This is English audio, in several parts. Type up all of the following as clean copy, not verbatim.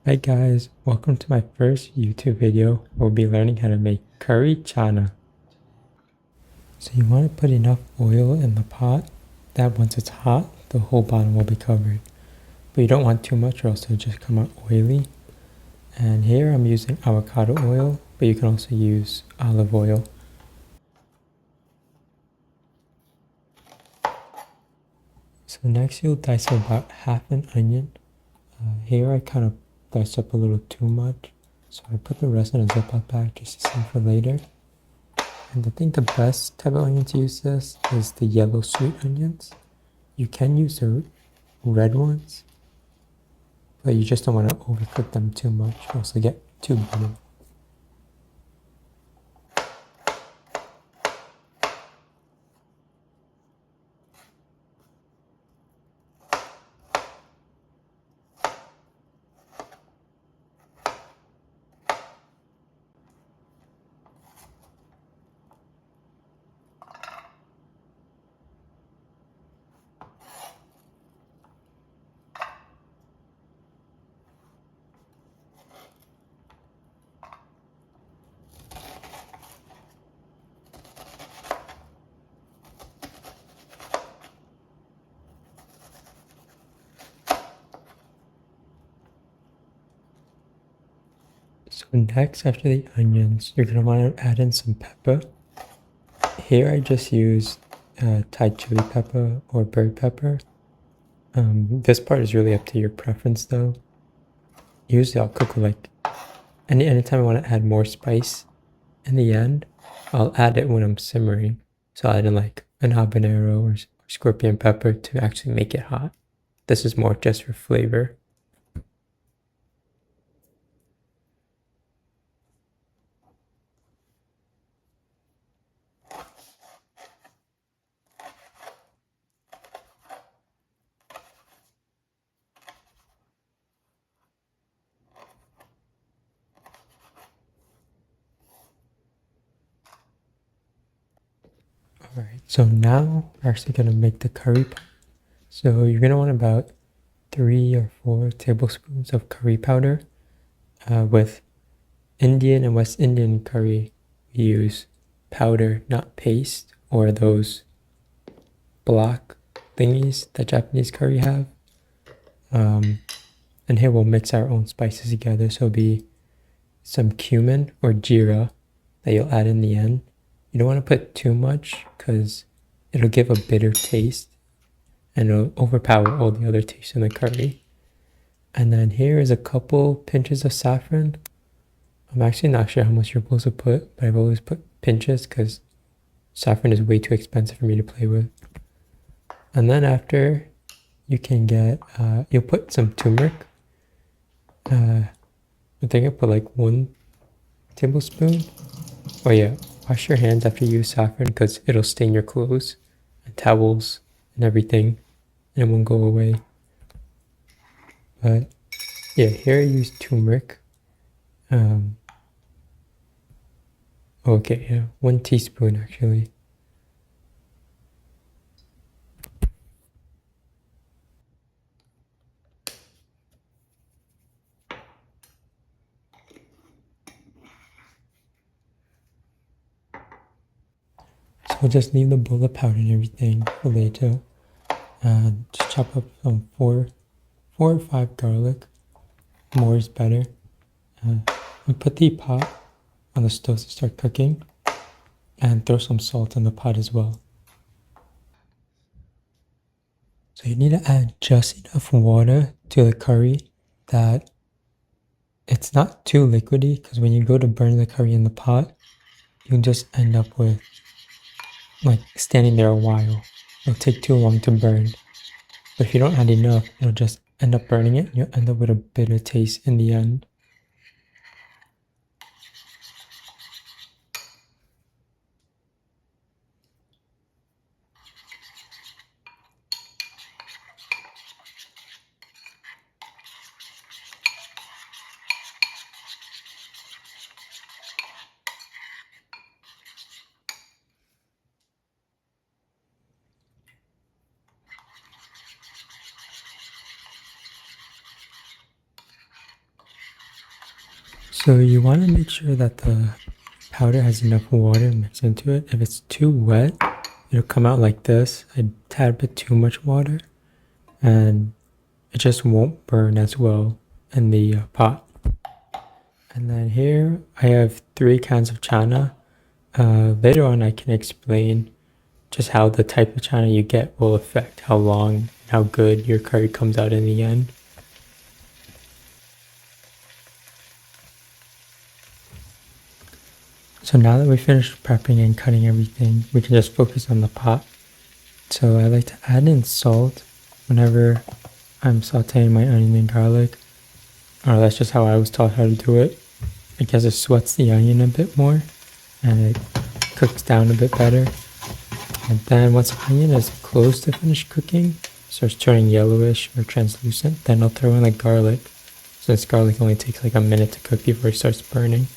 Hi guys, welcome to my first YouTube video. We'll be learning how to make Curry Channa. So you want to put enough oil in the pot that once it's hot, the whole bottom will be covered. But you don't want too much or else it'll just come out oily. And here I'm using avocado oil, but you can also use olive oil. So next you'll dice about half an onion. Here I kind of diced up a little too much, so I put the rest in a Ziploc bag just to save for later. And I think the best type of onion to use this is the yellow sweet onions. You can use the red ones, but you just don't want to overcook them too much, or else they get too bitter. So next, after the onions, you're going to want to add in some pepper. Here I just use Thai chili pepper or bird pepper. This part is really up to your preference though. Usually I'll cook with anytime I want to add more spice in the end, I'll add it when I'm simmering. So I'll add in like an habanero or scorpion pepper to actually make it hot. This is more just for flavor. Alright, so now we're actually going to make the curry powder. So you're going to want about 3 or 4 tablespoons of curry powder. With Indian and West Indian curry, we use powder, not paste, or those block thingies that Japanese curry have. And here we'll mix our own spices together. So it'll be some cumin or Geera that you'll add in the end. You don't want to put too much because it'll give a bitter taste and it'll overpower all the other tastes in the curry. And then here is a couple pinches of saffron. I'm actually not sure how much you're supposed to put, but I've always put pinches because saffron is way too expensive for me to play with. And then after, you can get, you'll put some turmeric. I think I put like 1 tablespoon. Oh yeah, wash your hands after you use saffron because it'll stain your clothes and towels and everything, and it won't go away. But yeah, here I use turmeric. Okay, yeah, 1 teaspoon actually. So we'll just leave the bowl of powder and everything for later. And just chop up some 4 or 5 garlic. More is better. We put the pot on the stove to start cooking. And throw some salt in the pot as well. So you need to add just enough water to the curry that it's not too liquidy, because when you go to burn the curry in the pot, you can just end up with like standing there a while. It'll take too long to burn. But if you don't add enough, it'll just end up burning it and you'll end up with a bitter taste in the end. So you want to make sure that the powder has enough water mixed into it. If it's too wet, it'll come out like this, a tad bit too much water, and it just won't burn as well in the pot. And then here I have 3 cans of channa. Later on I can explain just how the type of channa you get will affect how long and how good your curry comes out in the end. So now that we finished prepping and cutting everything, we can just focus on the pot. So I like to add in salt whenever I'm sauteing my onion and garlic. Or that's just how I was taught how to do it. I guess it sweats the onion a bit more and it cooks down a bit better. And then once the onion is close to finish cooking, starts turning yellowish or translucent, then I'll throw in the garlic. Since garlic only takes like a minute to cook before it starts burning.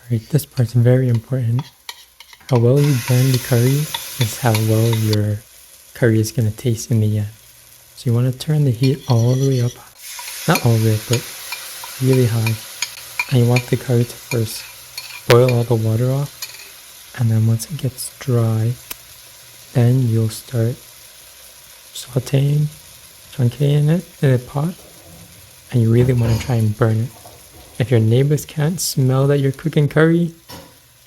Alright, this part's very important. How well you burn the curry is how well your curry is going to taste in the end. So you want to turn the heat all the way up, not all the way up, but really high. And you want the curry to first boil all the water off, and then once it gets dry, then you'll start sauteing, chunking it in a pot, and you really want to try and burn it. If your neighbors can't smell that you're cooking curry,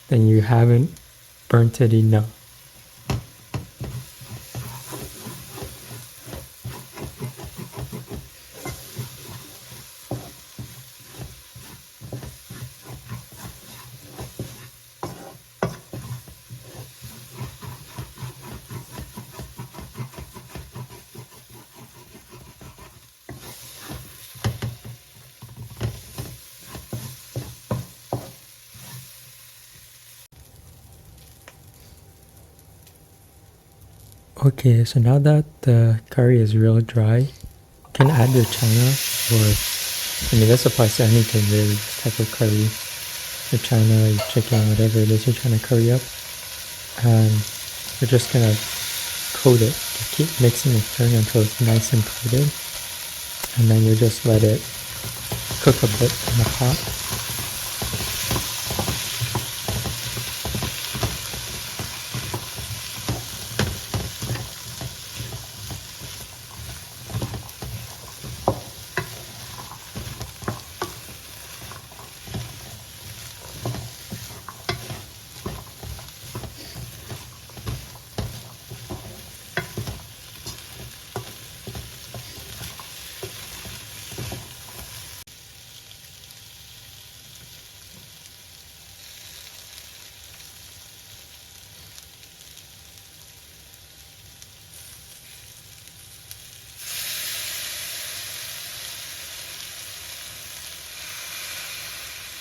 then you haven't burnt it enough. Okay, so now that the curry is real dry, you can add your channa, or this applies to anything really, this type of curry. Your channa, your chicken, whatever it is you're trying to curry up. And you're just gonna coat it. Just keep mixing and stirring until it's nice and coated. And then you just let it cook a bit in the pot.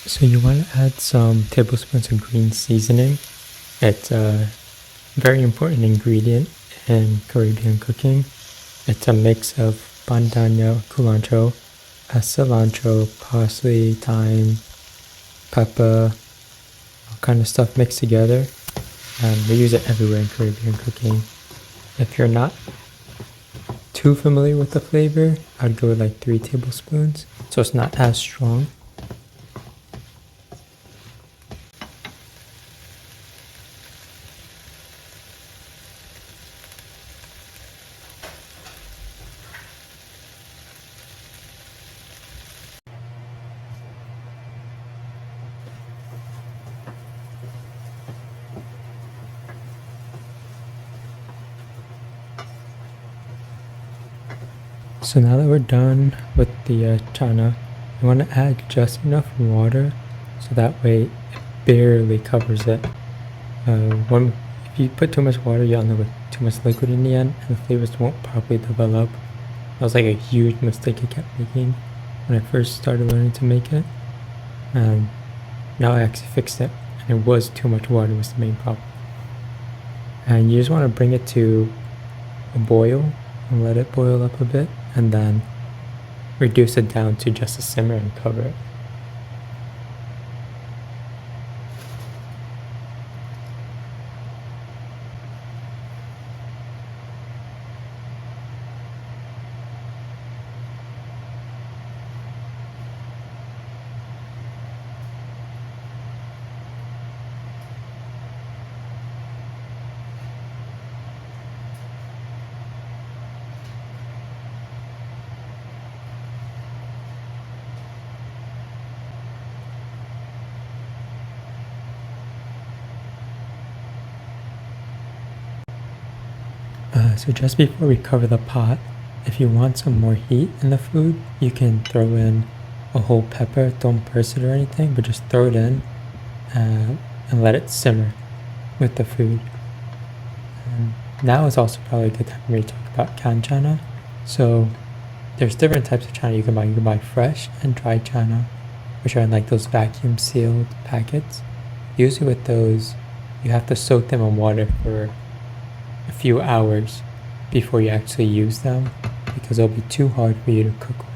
So you want to add some tablespoons of green seasoning. It's a very important ingredient in Caribbean cooking. It's a mix of bandana, culantro, cilantro, parsley, thyme, pepper, all kind of stuff mixed together. And we use it everywhere in Caribbean cooking. If you're not too familiar with the flavor, I'd go with like 3 tablespoons, so it's not as strong. So now that we're done with the channa, you want to add just enough water so that way it barely covers it. If you put too much water, you'll end up with too much liquid in the end and the flavors won't properly develop. That was like a huge mistake I kept making when I first started learning to make it. And now I actually fixed it, and it was too much water was the main problem. And you just want to bring it to a boil. and let it boil up a bit, and then reduce it down to just a simmer and cover it. So just before we cover the pot, if you want some more heat in the food, you can throw in a whole pepper. Don't burst it or anything, but just throw it in and let it simmer with the food. And now is also probably a good time for me to talk about canned channa. So there's different types of channa you can buy. You can buy fresh and dried channa, which are in like those vacuum sealed packets. Usually with those, you have to soak them in water for a few hours before you actually use them, because they'll be too hard for you to cook with.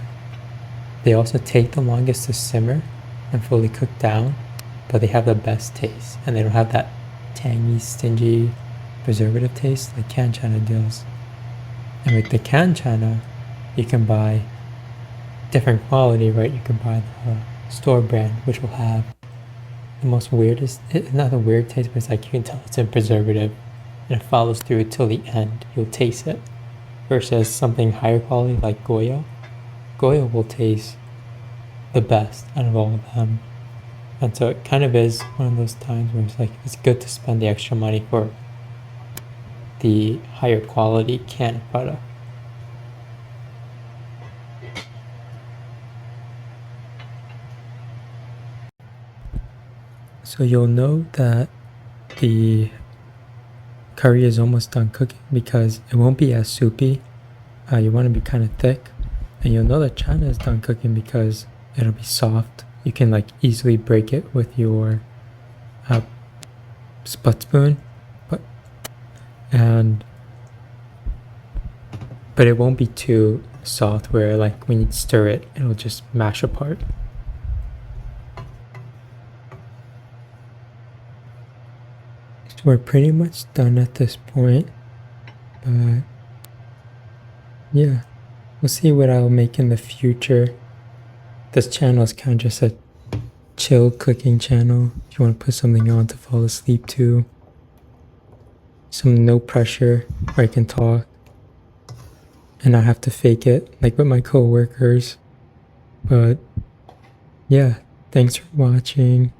They also take the longest to simmer and fully cook down, but they have the best taste, and they don't have that tangy, stingy preservative taste like canned channa does. And with the canned channa, you can buy different quality, right? You can buy the store brand, which will have the most weirdest, not a weird taste, but it's like you can tell it's a preservative and it follows through till the end. You'll taste it. Versus something higher quality like Goya. Goya will taste the best out of all of them. And so it kind of is one of those times where it's like it's good to spend the extra money for the higher quality canned product. So you'll know that the curry is almost done cooking because it won't be as soupy. You want to be kind of thick, and you'll know that channa is done cooking because it'll be soft. You can like easily break it with your split spoon, but it won't be too soft where like when you stir it, it'll just mash apart. We're pretty much done at this point, but yeah, we'll see what I'll make in the future. This channel is kind of just a chill cooking channel. If you want to put something on to fall asleep to, some no pressure where I can talk and not have to fake it like with my co-workers. But yeah, thanks for watching.